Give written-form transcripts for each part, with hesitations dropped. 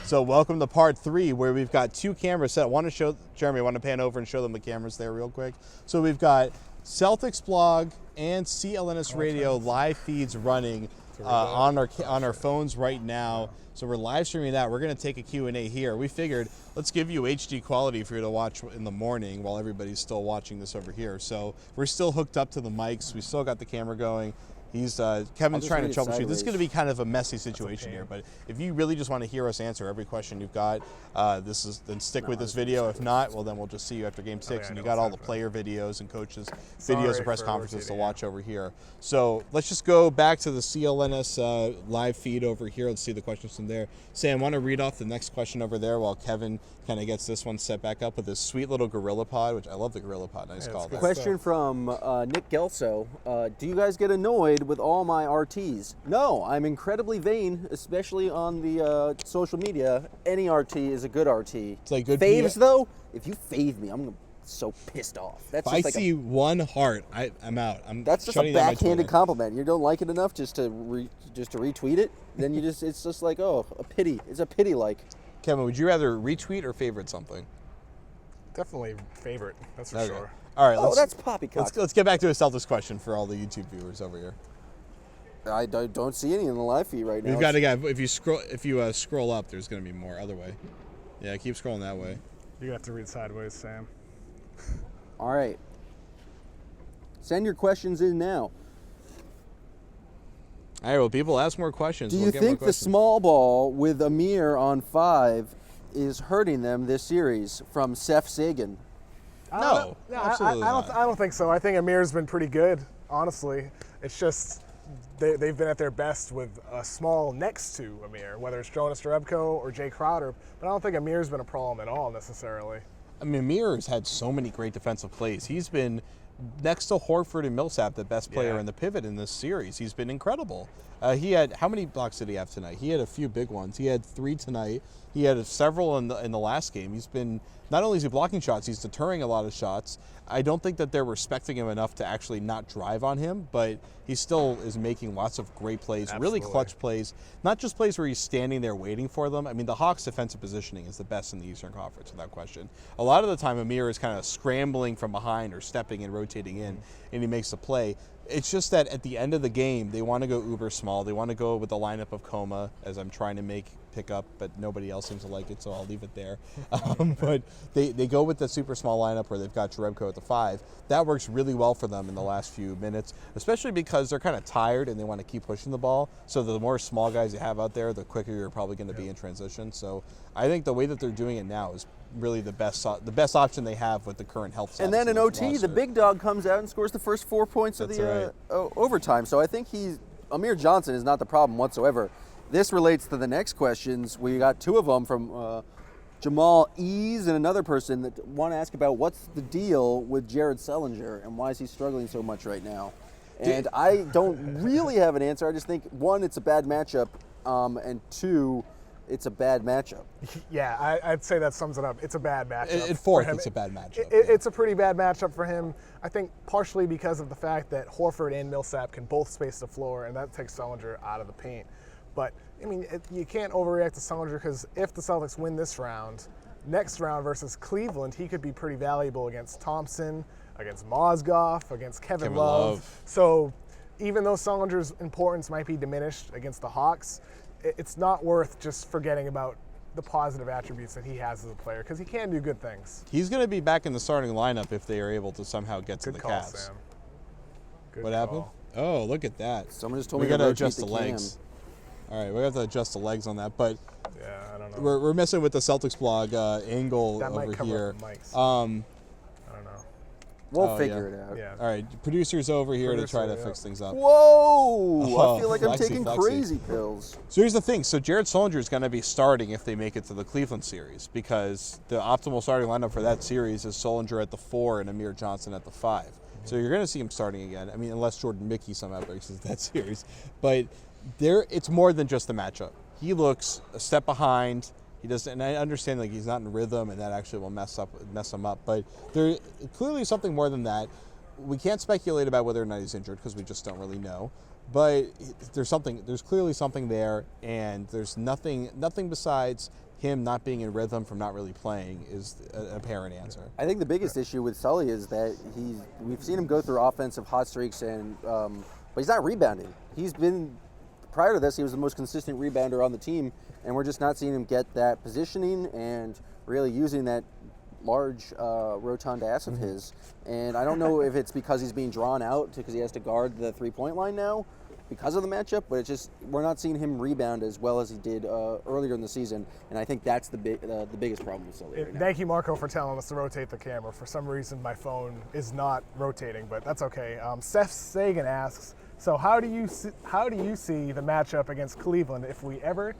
So welcome to part 3, where we've got 2 cameras set. Jeremy, I want to pan over and show them the cameras there real quick. So we've got Celtics blog and CLNS radio live feeds running on our phones right now. So we're live streaming that. We're going to take a Q&A here. We figured let's give you HD quality for you to watch in the morning while everybody's still watching this over here. So we're still hooked up to the mics. We still got the camera going. Kevin's trying to troubleshoot. This is going to be kind of a messy situation here, but if you really just want to hear us answer every question you've got, then stick with this video. If not, well, then we'll just see you after Game 6, and you got all the player videos and coaches' videos and press conferences to watch over here. So let's just go back to the CLNS live feed over here. Let's see the questions from there. Sam, want to read off the next question over there while Kevin kind of gets this one set back up with this sweet little Gorilla Pod, which I love the Gorilla Pod. Nice call. Question from Nick Gelso. Do you guys get annoyed with all my RTs? No, I'm incredibly vain, especially on the social media. Any RT is a good RT. It's like good faves though. If you fave me, I'm so pissed off. That's if just I see one heart, I'm out. That's just a backhanded compliment. You don't like it enough just to retweet it. Then it's just like, oh, a pity. It's a pity like. Kevin, would you rather retweet or favorite something? Definitely favorite. That's for sure. All right. That's poppycock. Let's get back to a Celtics question for all the YouTube viewers over here. I don't see any in the live feed right now. We've got a guy. If you scroll up, there's going to be more. Other way. Yeah, keep scrolling that way. You have to read sideways, Sam. All right. Send your questions in now. All right, well, people ask more questions. Do you think the small ball with Amir on 5 is hurting them this series? From Seth Sagan. No, absolutely not. I don't think so. I think Amir's been pretty good, honestly. It's just they've been at their best with a small next to Amir, whether it's Jonas Jerebko or Jay Crowder. But I don't think Amir's been a problem at all necessarily. I mean, Amir's had so many great defensive plays. He's been, next to Horford and Millsap, the best player in the pivot in this series. He's been incredible. He had, how many blocks did he have tonight? He had a few big ones. He had 3 tonight. He had several in the last game. He's been, not only is he blocking shots, he's deterring a lot of shots. I don't think that they're respecting him enough to actually not drive on him, but he still is making lots of great plays, really clutch plays. Not just plays where he's standing there waiting for them. I mean, the Hawks' defensive positioning is the best in the Eastern Conference, without question. A lot of the time, Amir is kind of scrambling from behind or stepping and rotating in, and he makes the play. It's just that at the end of the game, they want to go uber small. They want to go with the lineup of Coma, as I'm trying to pick up, but nobody else seems to like it, so I'll leave it there. But they go with the super small lineup where they've got Jerebko at the 5. That works really well for them in the last few minutes, especially because they're kind of tired and they want to keep pushing the ball. So the more small guys you have out there, the quicker you're probably going to be in transition. So I think the way that they're doing it now is really the best option they have with the current health status. And then in OT, roster. the big dog comes out and scores the first 4 points of the overtime. So I think Amir Johnson is not the problem whatsoever. This relates to the next questions. We got 2 of them from Jamal Ease and another person that want to ask about what's the deal with Jared Sullinger and why is he struggling so much right now? And I don't really have an answer. I just think, 1, it's a bad matchup, and 2, it's a bad matchup. Yeah, I'd say that sums it up. It's a bad matchup. At 4th, it's a bad matchup. It's a pretty bad matchup for him. I think partially because of the fact that Horford and Millsap can both space the floor, and that takes Sullinger out of the paint. But, I mean, you can't overreact to Sullinger because if the Celtics win this round, next round versus Cleveland, he could be pretty valuable against Thompson, against Mozgov, against Kevin Love. So even though Sullinger's importance might be diminished against the Hawks, it's not worth just forgetting about the positive attributes that he has as a player because he can do good things. He's going to be back in the starting lineup if they are able to somehow get to the Cavs. Sam. What happened? Oh, look at that. Someone just told me we got to rotate adjust the legs. All right, we have to adjust the legs on that, but yeah, I don't know. We're messing with the Celtics blog angle that over might cover here. Up the mics. I don't know. We'll figure it out. Yeah. All right, producers over here to try to fix things up. Whoa! I feel like I'm taking crazy pills. So here's the thing. So Jared Sullinger is going to be starting if they make it to the Cleveland series because the optimal starting lineup for that series is Sullinger at the 4 and Amir Johnson at the 5. So you're going to see him starting again. I mean, unless Jordan Mickey somehow breaks into that series. But it's more than just the matchup. He looks a step behind. He doesn't, and I understand like he's not in rhythm, and that actually will mess him up. But there clearly something more than that. We can't speculate about whether or not he's injured because we just don't really know. but there's clearly something there, and there's nothing besides him not being in rhythm from not really playing is an apparent answer. I think the biggest issue with Sully is that we've seen him go through offensive hot streaks, and but he's not rebounding. Prior to this, he was the most consistent rebounder on the team, and we're just not seeing him get that positioning and really using that large rotund ass of his. And I don't know if it's because he's being drawn out because he has to guard the three-point line now because of the matchup, but it's just we're not seeing him rebound as well as he did earlier in the season, and I think that's the biggest problem with Sully right now. Thank you, Marco, for telling us to rotate the camera. For some reason, my phone is not rotating, but that's okay. Seth Sagan asks, so how do you see the matchup against Cleveland if we ever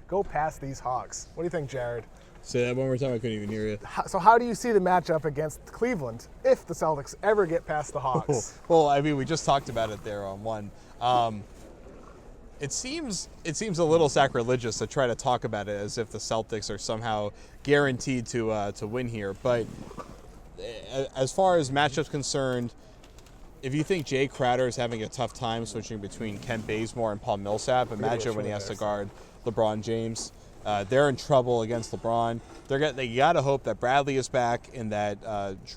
go past these Hawks? What do you think, Jared? Say that one more time. I couldn't even hear you. So how do you see the matchup against Cleveland if the Celtics ever get past the Hawks? Well, I mean, we just talked about it there on one. It seems a little sacrilegious to try to talk about it as if the Celtics are somehow guaranteed to win here. But as far as matchups concerned, if you think Jay Crowder is having a tough time switching between Kent Bazemore and Paul Millsap, imagine when he has to guard LeBron James. They're in trouble against LeBron. They got to hope that Bradley is back and that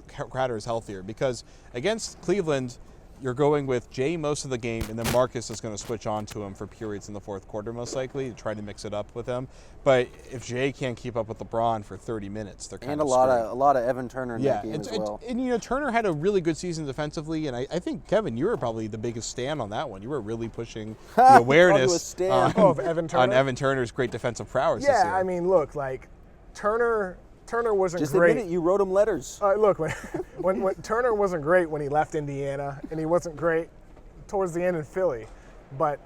Crowder is healthier, because against Cleveland, you're going with Jay most of the game, and then Marcus is going to switch on to him for periods in the fourth quarter, most likely, to try to mix it up with him. But if Jay can't keep up with LeBron for 30 minutes, they're kind of screwed. And a lot of Evan Turner in that game as well. And Turner had a really good season defensively, and I think, Kevin, you were probably the biggest stand on that one. You were really pushing the awareness of Evan Turner? on Evan Turner's great defensive prowess this year. Yeah, I mean, look, like, Turner wasn't just great. Just admit it, you wrote him letters. Look, when Turner wasn't great when he left Indiana, and he wasn't great towards the end in Philly, but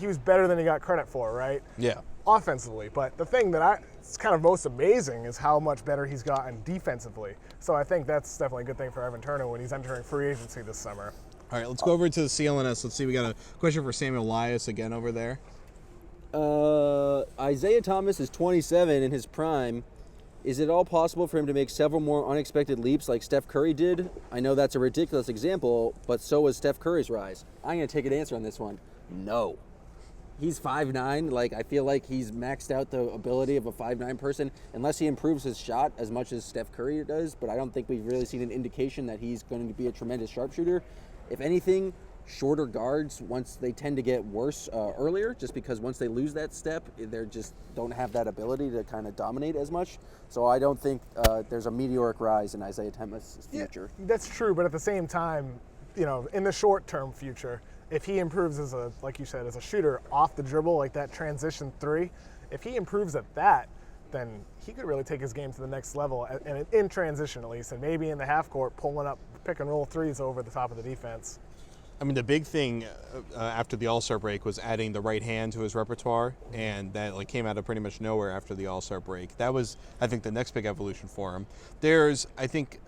he was better than he got credit for, right? Yeah. Offensively. But the thing it's kind of most amazing is how much better he's gotten defensively. So I think that's definitely a good thing for Evan Turner when he's entering free agency this summer. All right, let's go over to the CLNS. Let's see, we got a question for Samuel Elias again over there. Isaiah Thomas is 27 in his prime. Is it all possible for him to make several more unexpected leaps like Steph Curry did? I know that's a ridiculous example, but so was Steph Curry's rise. I'm going to take an answer on this one. No. He's 5'9". Like, I feel like he's maxed out the ability of a 5'9" person, unless he improves his shot as much as Steph Curry does, but I don't think we've really seen an indication that he's going to be a tremendous sharpshooter. If anything, shorter guards, once they tend to get worse earlier, just because once they lose that step, they just don't have that ability to kind of dominate as much. So I don't think there's a meteoric rise in Isaiah Thomas' future. Yeah, that's true, but at the same time, in the short-term future, if he improves like you said, as a shooter off the dribble, like that transition three, if he improves at that, then he could really take his game to the next level, and in transition at least, and maybe in the half court pulling up pick-and-roll threes over the top of the defense. I mean, the big thing after the All-Star break was adding the right hand to his repertoire, and that came out of pretty much nowhere after the All-Star break. That was, I think, the next big evolution for him. There's, I think,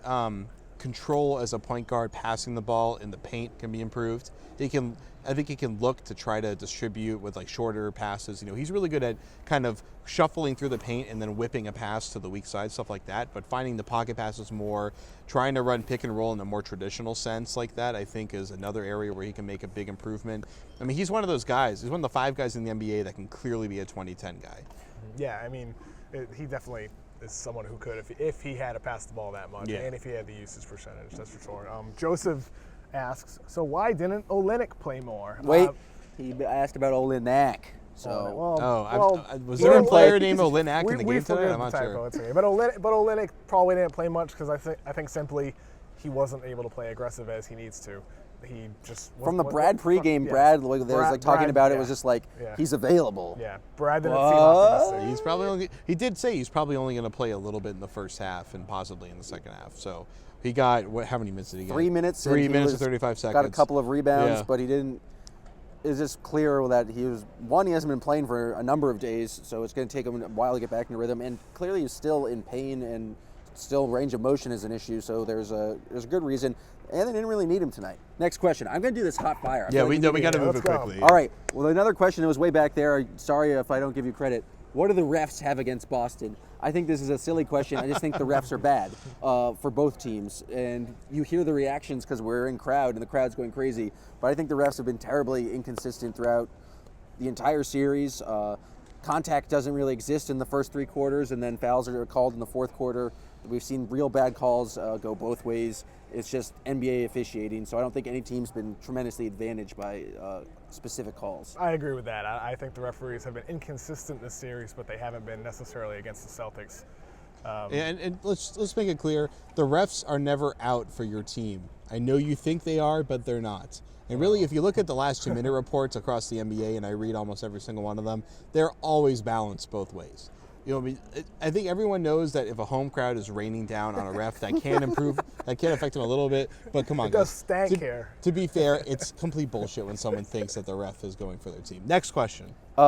control as a point guard, passing the ball in the paint can be improved. I think he can look to try to distribute with shorter passes. He's really good at kind of shuffling through the paint and then whipping a pass to the weak side, stuff like that. But finding the pocket passes more, trying to run pick and roll in a more traditional sense like that, I think is another area where he can make a big improvement. I mean, he's one of those guys. He's one of the 5 guys in the NBA that can clearly be a 2010 guy. Yeah, I mean, he definitely is someone who could if he had to pass the ball that much, and if he had the usage percentage, that's for sure. Joseph asks, so why didn't Olynyk play more? Wait, he asked about Olynyk. So, was there a player named Olynyk in the game today? I'm not sure. It's okay. But Olynyk probably didn't play much because I think simply he wasn't able to play aggressive as he needs to. He just from the Brad pregame, Brad was talking about it was just he's available. Yeah, Brad didn't seem optimistic. He's probably he did say he's probably only going to play a little bit in the first half and possibly in the second half. So he got how many minutes did he get? 3 minutes. 3 minutes and 35 seconds. Got a couple of rebounds, but he didn't. It's just clear that he hasn't been playing for a number of days, so it's going to take him a while to get back into rhythm. And clearly, he's still in pain and still range of motion is an issue. So there's a good reason. And they didn't really need him tonight. Next question. I'm going to do this hot fire. We got to move it quickly. All right. Well, another question that was way back there. Sorry if I don't give you credit. what do the refs have against Boston? I think this is a silly question. I just think the refs are bad for both teams. And you hear the reactions because we're in crowd and the crowd's going crazy. But I think the refs have been terribly inconsistent throughout the entire series. Contact doesn't really exist in the first 3 quarters, and then fouls are called in the fourth quarter. We've seen real bad calls go both ways. It's just NBA officiating, so I don't think any team's been tremendously advantaged by specific calls. I agree with that. I think the referees have been inconsistent this series, but they haven't been necessarily against the Celtics. And let's make it clear, the refs are never out for your team. I know you think they are, but they're not. And really, if you look at the last 2-minute reports across the NBA, and I read almost every single one of them, they're always balanced both ways. You know, I think everyone knows that if a home crowd is raining down on a ref, that can improve, that can affect them a little bit. But come on, it does guys. stank here. To be fair, it's complete bullshit when someone thinks that the ref is going for their team. Next question. We've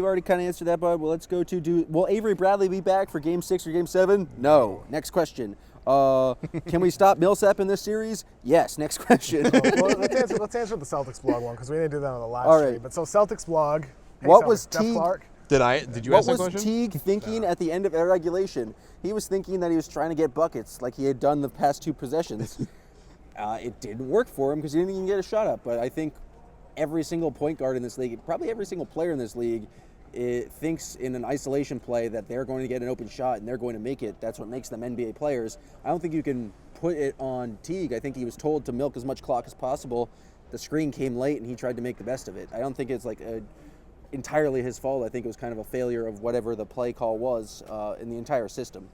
already kind of answered that, bud. Well, let's go to will Avery Bradley be back for Game 6 or Game 7? No. Next question. Can we stop Millsap in this series? Yes. Next question. Well, let's answer the Celtics blog one because we didn't do that on the live All stream. right. But so Celtics blog. Hey, What Celtics, was Jeff Teague- Clark? Did you What ask that was question? Teague thinking at the end of regulation? He was thinking that he was trying to get buckets like he had done the past 2 possessions. It didn't work for him because he didn't even get a shot up. But I think every single point guard in this league, probably every single player in this league, thinks in an isolation play that they're going to get an open shot and they're going to make it. That's what makes them NBA players. I don't think you can put it on Teague. I think he was told to milk as much clock as possible. The screen came late and he tried to make the best of it. I don't think it's like entirely his fault. I think it was kind of a failure of whatever the play call was in the entire system.